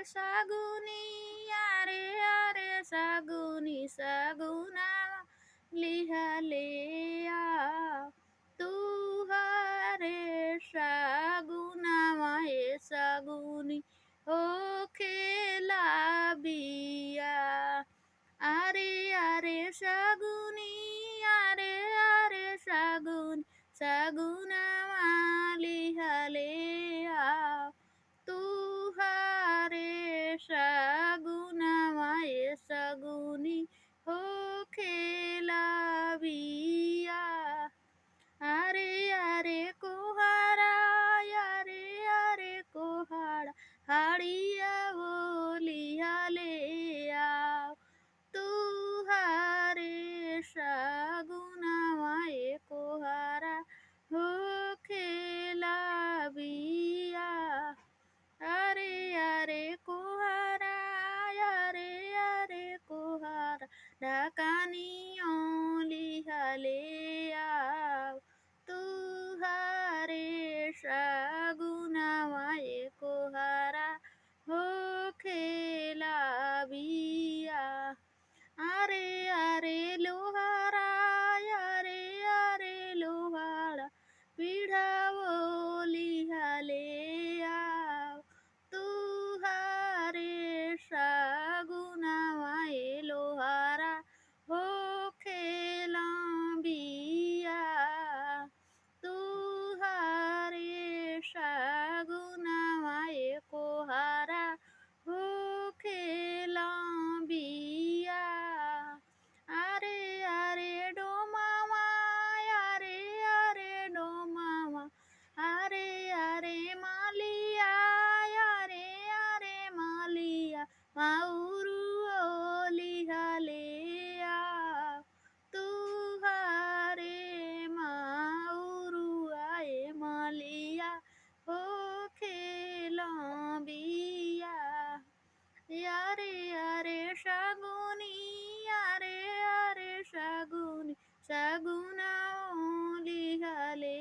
सागुनी यारे सागुनी सागुना लिहाले तू हारे सागुना माए सागुनी ओ खेला बिया আরে আরে শাগুনি আরে আরে শাগুন শাগুনা মালি হালে আও তুহারে শাগুনা মায়ে শাগুনি হো খেলাবিয়া আরে আরে কোহারা আরে আরে কোহারা হাড়িয়া বলিয়ালে আও তুহারে শাগুনা মায়ে কোহারা হো খেলাবিয়া আরে আরে কোহারা আরে আরে কোহারা ডাকানি লিহালে আও তুহারে শাগুনা মায়ে কোহারা হো খেলাবিয়া আরে আরে লোহারা আরে আরে লোহারা পিড়াবো লিহালে আও তুহারে শাগুনা মায়ে লোহারা হো খেলাম বিয়া তুহারে শাগুনা মায়ে কোহারা হো খেলাম বিয়া আরে আরে ডো মামা আরে আরে ডো মামা আরে আরে মালিয়া আরে আরে মালিয়া মাউরু লিহালে তুহারে মাউরু আয়ে মালিয়া ও খেলাম বিয়া यारे यारे शागुनी यारे यारे शागुनी शागुना लिहाले